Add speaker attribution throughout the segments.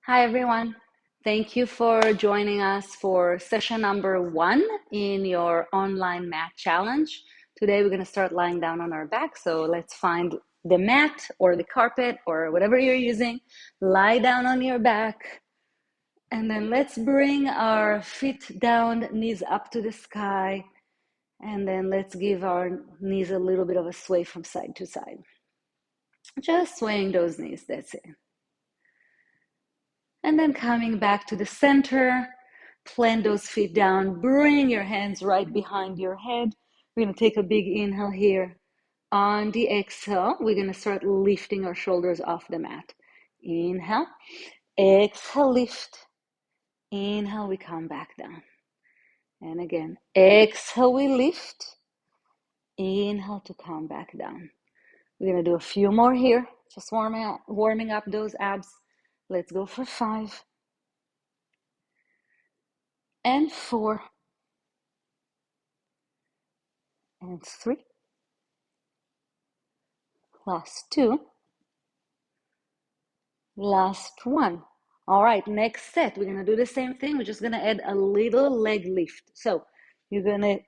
Speaker 1: Hi, everyone. Thank you for joining us for session number 1 in your online mat challenge. Today, we're going to start lying down on our back. So let's find the mat or the carpet or whatever you're using. Lie down on your back. And then let's bring our feet down, knees up to the sky. And then let's give our knees a little bit of a sway from side to side. Just swaying those knees, that's it. And then coming back to the center, plant those feet down, bring your hands right behind your head. We're going to take a big inhale here. On the exhale, we're going to start lifting our shoulders off the mat. Inhale, exhale, lift. Inhale, we come back down. And again, exhale, we lift. Inhale to come back down. We're going to do a few more here, just warming up those abs. Let's go for 5 and 4 and 3. Last 2. Last 1. All right, next set. We're going to do the same thing. We're just going to add a little leg lift. So you're going to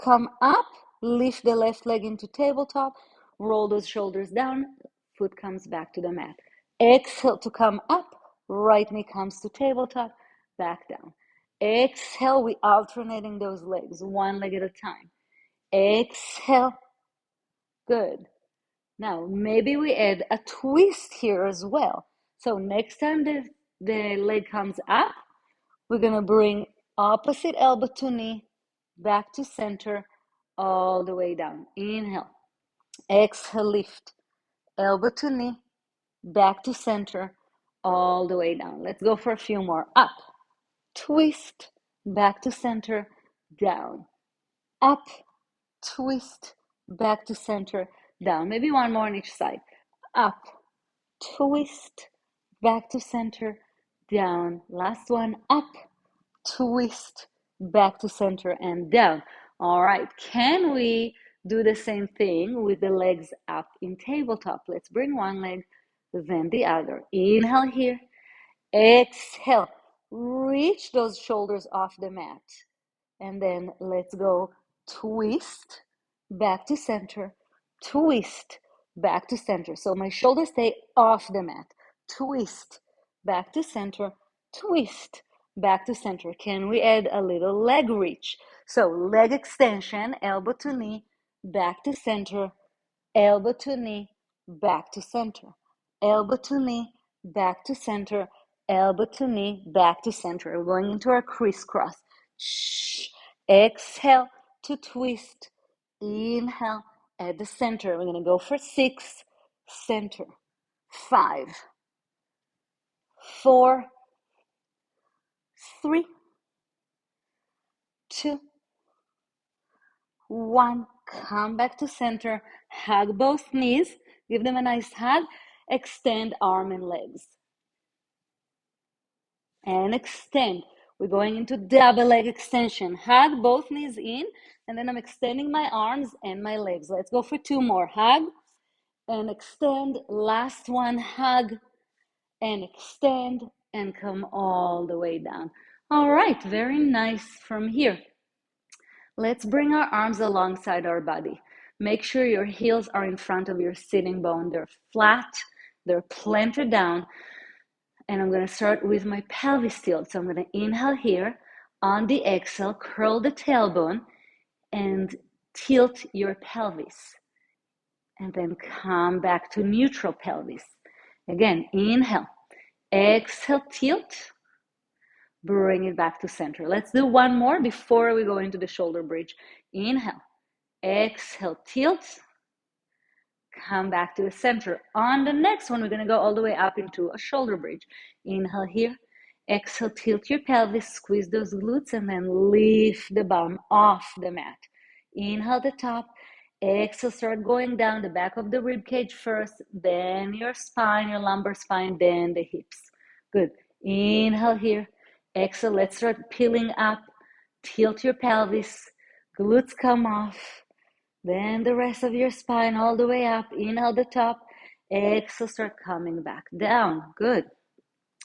Speaker 1: come up, lift the left leg into tabletop, roll those shoulders down, foot comes back to the mat. Exhale to come up, right knee comes to tabletop, back down. Exhale, we alternating those legs, one leg at a time. Exhale, good. Now, maybe we add a twist here as well. So next time the leg comes up, we're going to bring opposite elbow to knee, back to center, all the way down. Inhale. Exhale, lift. Elbow to knee, back to center, all the way down. Let's go for a few more. Up. Twist. Back to center, down. Up. Twist. Back to center, down. Maybe one more on each side. Up. Twist, back to center, down. Last one, up, twist, back to center and down. All right, can we do the same thing with the legs up in tabletop? Let's bring one leg, then the other. Inhale here, exhale. Reach those shoulders off the mat. And then let's go twist, back to center, twist, back to center. So my shoulders stay off the mat. Twist, back to center, twist, back to center. Can we add a little leg reach? So leg extension, elbow to knee, back to center, elbow to knee, back to center, elbow to knee, back to center, elbow to knee, back to center. We're going into our crisscross. Shh. Exhale to twist. Inhale at the center. We're going to go for 6, center. 5, 4, 3, 2, 1. Come back to center. Hug both knees. Give them a nice hug. Extend arm and legs. And extend. We're going into double leg extension. Hug both knees in, and then I'm extending my arms and my legs. Let's go for 2 more. Hug and extend. Last one, hug and extend and come all the way down. All right, very nice from here. Let's bring our arms alongside our body. Make sure your heels are in front of your sitting bone. They're flat, they're planted down. And I'm going to start with my pelvis tilt. So I'm going to inhale here. On the exhale, curl the tailbone and tilt your pelvis. And then come back to neutral pelvis. Again, inhale. Exhale, tilt. Bring it back to center. Let's do one more before we go into the shoulder bridge. Inhale. Exhale, tilt. Come back to the center. On the next one, we're going to go all the way up into a shoulder bridge. Inhale here. Exhale, tilt your pelvis, squeeze those glutes, and then lift the bum off the mat. Inhale the top. Exhale, start going down the back of the rib cage first, then your spine, your lumbar spine, then the hips. Good. Inhale here. Exhale, let's start peeling up. Tilt your pelvis. Glutes come off. Then the rest of your spine all the way up. Inhale the top. Exhale, start coming back down. Good.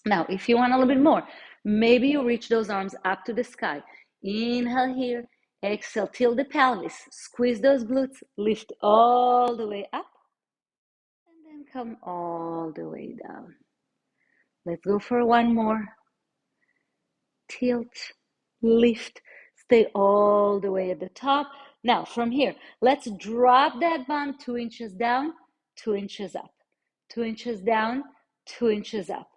Speaker 1: Now, if you want a little bit more, maybe you reach those arms up to the sky. Inhale here, exhale, tilt the pelvis, squeeze those glutes, lift all the way up, and then come all the way down. Let's go for one more. Tilt, lift, stay all the way at the top. Now, from here, let's drop that bum 2 inches down, 2 inches up, 2 inches down, 2 inches up,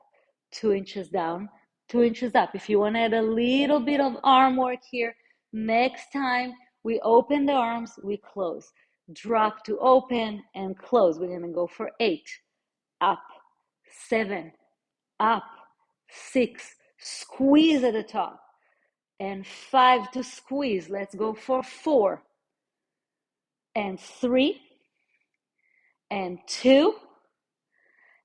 Speaker 1: 2 inches down, 2 inches up. If you want to add a little bit of arm work here, next time we open the arms, we close. Drop to open and close. We're going to go for 8, up, 7, up, 6, squeeze at the top, and 5 to squeeze. Let's go for 4, and 3, and 2,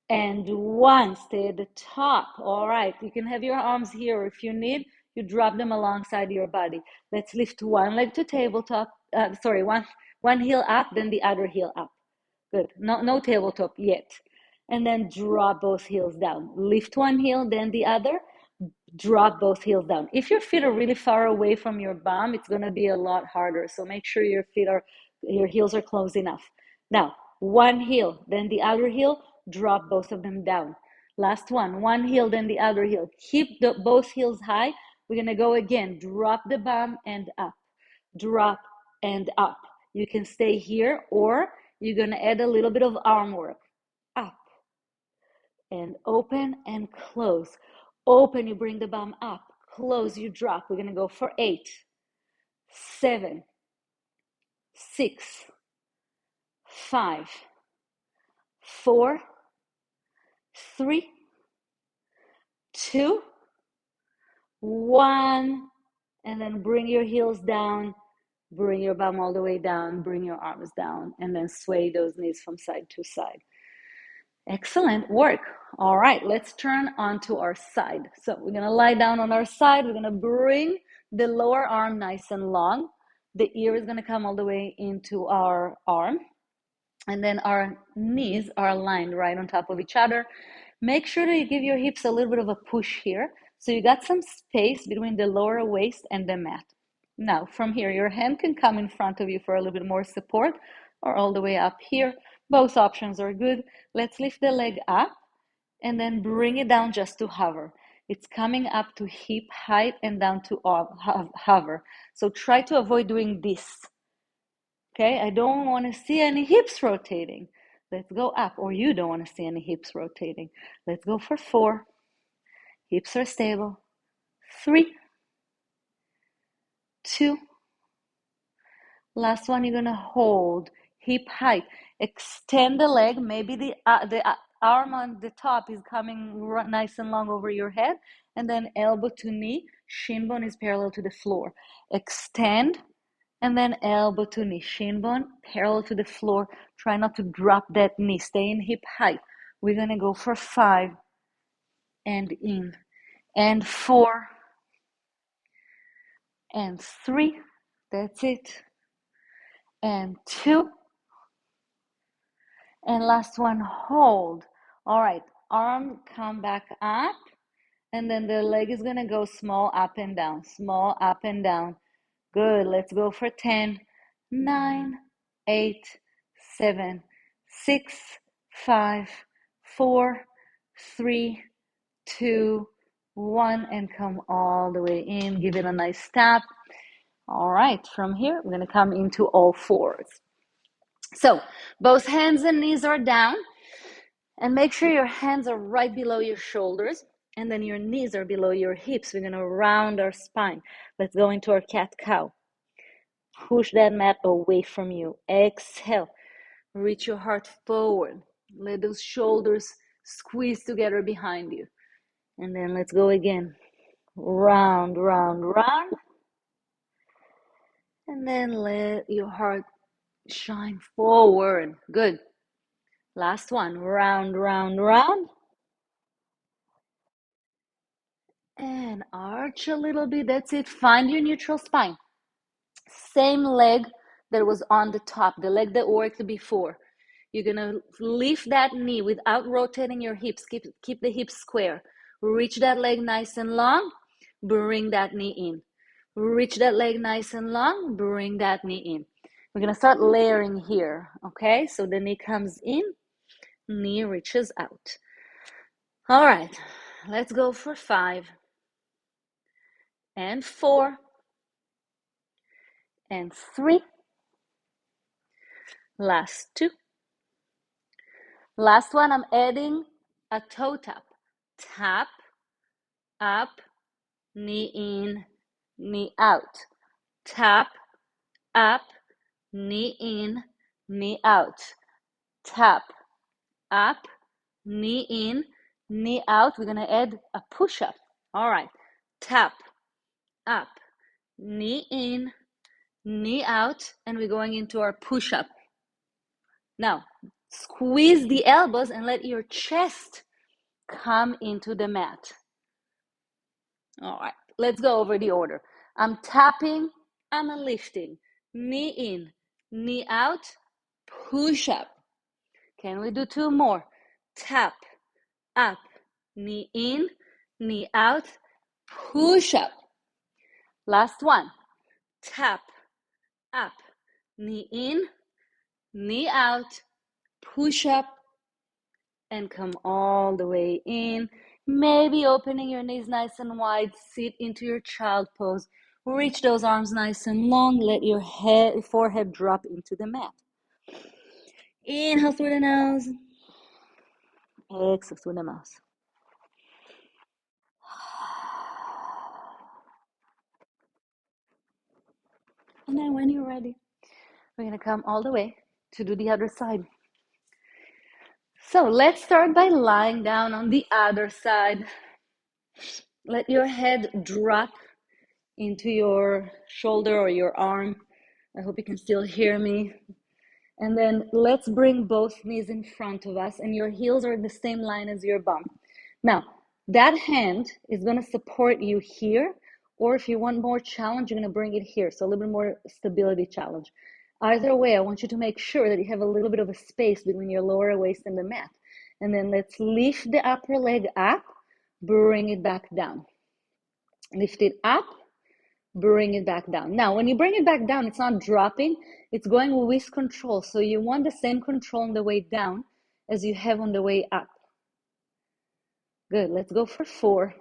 Speaker 1: and 1. Stay at the top. All right, you can have your arms here, or if you need, you drop them alongside your body. Let's lift one leg to tabletop. One heel up, then the other heel up. Good. No tabletop yet. And then drop both heels down. Lift one heel, then the other. Drop both heels down. If your feet are really far away from your bum, it's going to be a lot harder. So make sure your heels are close enough. Now, one heel, then the other heel, drop both of them down. Last one heel, then the other heel. Keep both heels high. We're going to go again. Drop the bum and up. Drop and up. You can stay here, or you're going to add a little bit of arm work. Up and open and close. Open, you bring the bum up. Close, you drop. We're going to go for 8, 7, 6, 5, 4, 3, 2, 1. And then bring your heels down. Bring your bum all the way down. Bring your arms down. And then sway those knees from side to side. Excellent work. All right, let's turn onto our side. So we're going to lie down on our side. We're going to bring the lower arm nice and long. The ear is going to come all the way into our arm. And then our knees are aligned right on top of each other. Make sure that you give your hips a little bit of a push here. So you got some space between the lower waist and the mat. Now, from here, your hand can come in front of you for a little bit more support, or all the way up here. Both options are good. Let's lift the leg up and then bring it down just to hover. It's coming up to hip height and down to hover. So try to avoid doing this. Okay, I don't want to see any hips rotating. Let's go up, or you don't want to see any hips rotating. Let's go for 4. Hips are stable. 3, 2. Last one, you're going to hold hip height. Extend the leg. Maybe the arm on the top is coming nice and long over your head. And then elbow to knee. Shin bone is parallel to the floor. Extend. And then elbow to knee. Shin bone parallel to the floor. Try not to drop that knee. Stay in hip height. We're going to go for 5. And in. And 4. And 3. That's it. And 2. And last one, hold. All right, arm come back up, and then the leg is gonna go small up and down, small up and down. Good, let's go for 10, 9, 8, 7, 6, 5, 4, 3, 2, 1, and come all the way in. Give it a nice tap. All right, from here, we're gonna come into all fours. So both hands and knees are down, and make sure your hands are right below your shoulders, and then your knees are below your hips. We're going to round our spine. Let's go into our cat-cow. Push that mat away from you. Exhale. Reach your heart forward. Let those shoulders squeeze together behind you. And then let's go again. Round, round, round. And then let your heart shine forward. Good. Last one. Round, round, round. And arch a little bit. That's it. Find your neutral spine. Same leg that was on the top, the leg that worked before. You're going to lift that knee without rotating your hips. Keep the hips square. Reach that leg nice and long. Bring that knee in. Reach that leg nice and long. Bring that knee in. We're going to start layering here, okay? So the knee comes in, knee reaches out. All right, let's go for 5 and 4 and 3. Last 2. Last one, I'm adding a toe tap. Tap, up, knee in, knee out. Tap, up, knee in, knee out. Tap, up, knee in, knee out. We're going to add a push-up. All right. Tap, up, knee in, knee out, and we're going into our push-up. Now, squeeze the elbows and let your chest come into the mat. All right, let's go over the order. I'm tapping, I'm lifting. Knee in, knee out, push up. Can we do 2 more? Tap, up, knee in, knee out, push up. Last one. Tap, up, knee in, knee out, push up, and come all the way in. Maybe opening your knees nice and wide, sit into your child pose. Reach those arms nice and long. Let your forehead drop into the mat. Inhale through the nose. Exhale through the mouth. And then when you're ready, we're going to come all the way to do the other side. So let's start by lying down on the other side. Let your head drop into your shoulder or your arm. I hope you can still hear me. And then let's bring both knees in front of us, and your heels are in the same line as your bum. Now, that hand is going to support you here, or if you want more challenge, you're going to bring it here. So a little bit more stability challenge. Either way, I want you to make sure that you have a little bit of a space between your lower waist and the mat. And then let's lift the upper leg up, bring it back down. Lift it up, bring it back down. Now, when you bring it back down, it's not dropping, it's going with control. So you want the same control on the way down as you have on the way up. Good, let's go for 4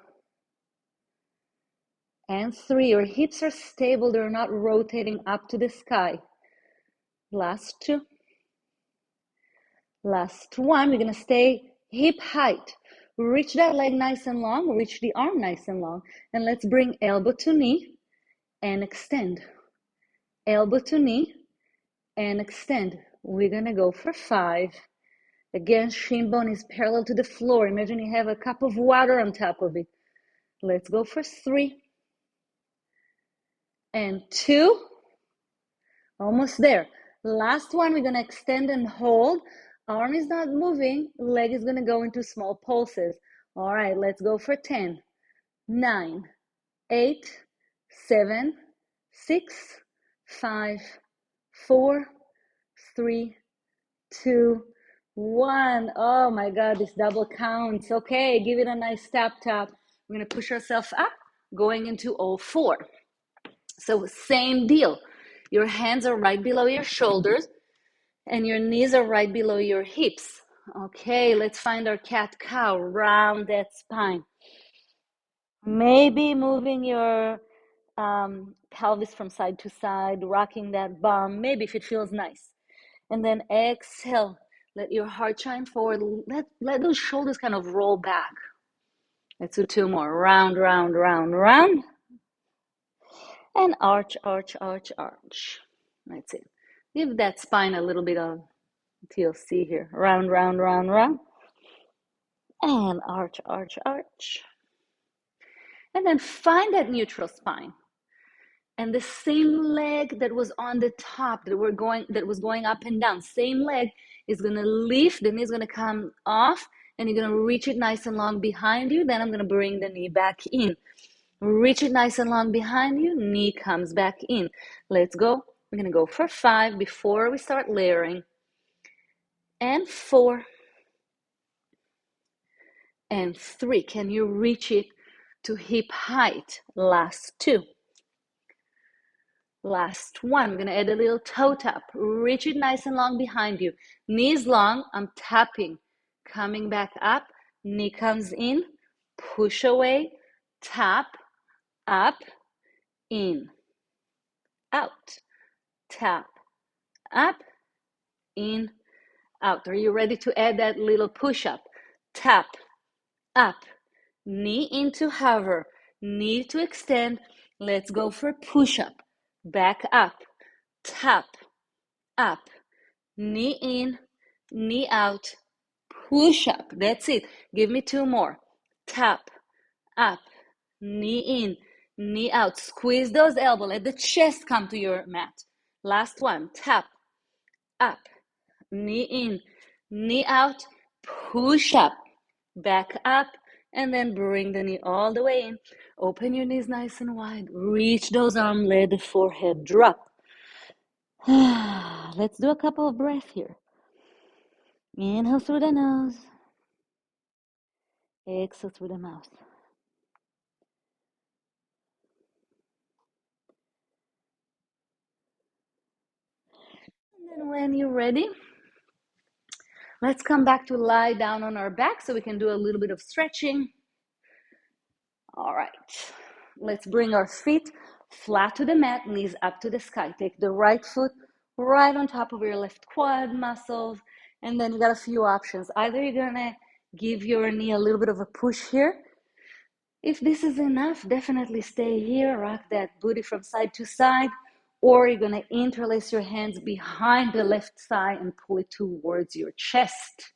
Speaker 1: and 3. Your hips are stable, they're not rotating up to the sky. Last 2. Last 1, we're gonna stay hip height. Reach that leg nice and long, reach the arm nice and long. And let's bring elbow to knee and extend. Elbow to knee and extend. We're gonna go for 5. Again, shin bone is parallel to the floor. Imagine you have a cup of water on top of it. Let's go for 3 and 2. Almost there. Last one, we're gonna extend and hold. Arm is not moving, leg is gonna go into small pulses. All right, let's go for 10, 9, 8, 7, 6, 5, 4, 3, 2, 1. Oh my God, this double counts. Okay, give it a nice tap. We're gonna push ourselves up, going into all 4. So same deal. Your hands are right below your shoulders and your knees are right below your hips. Okay, let's find our cat-cow. Round that spine. Maybe moving your pelvis from side to side, rocking that bum, maybe if it feels nice. And then exhale. Let your heart shine forward. Let those shoulders kind of roll back. Let's do 2 more. Round, round, round, round. And arch, arch, arch, arch. That's it. Give that spine a little bit of TLC here. Round, round, round, round. And arch, arch, arch. And then find that neutral spine. And the same leg that was on the top that was going up and down, same leg is gonna lift, the knee is gonna come off, and you're gonna reach it nice and long behind you. Then I'm gonna bring the knee back in. Reach it nice and long behind you, knee comes back in. Let's go. We're gonna go for 5 before we start layering. And 4. and 3. Can you reach it to hip height? Last 2. Last 1. We're going to add a little toe tap. Reach it nice and long behind you. Knees long. I'm tapping. Coming back up. Knee comes in. Push away. Tap. Up. In. Out. Tap. Up. In. Out. Are you ready to add that little push-up? Tap. Up. Knee into hover. Knee to extend. Let's go for push-up. Back up. Tap. Up. Knee in. Knee out. Push up. That's it. Give me 2 more. Tap. Up. Knee in. Knee out. Squeeze those elbows. Let the chest come to your mat. Last one. Tap. Up. Knee in. Knee out. Push up. Back up. And then bring the knee all the way in. Open your knees nice and wide. Reach those arms. Let the forehead drop. Let's do a couple of breaths here. Inhale through the nose. Exhale through the mouth. And then when you're ready, let's come back to lie down on our back so we can do a little bit of stretching. All right. Let's bring our feet flat to the mat, knees up to the sky. Take the right foot right on top of your left quad muscles. And then you got a few options. Either you're going to give your knee a little bit of a push here. If this is enough, definitely stay here. Rock that booty from side to side. Or you're going to interlace your hands behind the left thigh and pull it towards your chest.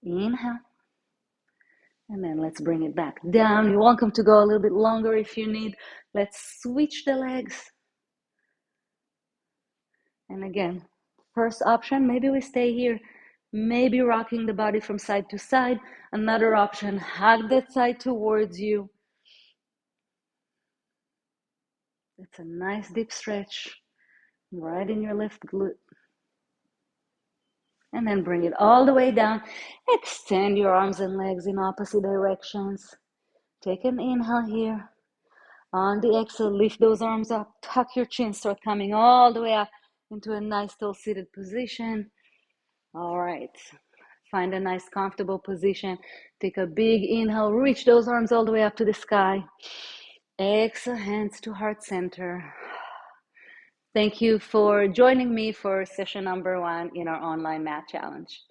Speaker 1: Inhale. And then let's bring it back down. You're welcome to go a little bit longer if you need. Let's switch the legs. And again, first option, maybe we stay here. Maybe rocking the body from side to side. Another option, hug that side towards you. It's a nice deep stretch right in your left glute. And then bring it all the way down. Extend your arms and legs in opposite directions. Take an inhale here. On the exhale, lift those arms up. Tuck your chin. Start coming all the way up into a nice tall seated position. All right. Find a nice comfortable position. Take a big inhale. Reach those arms all the way up to the sky. Exhale, hands to heart center. Thank you for joining me for session number 1 in our online mat challenge.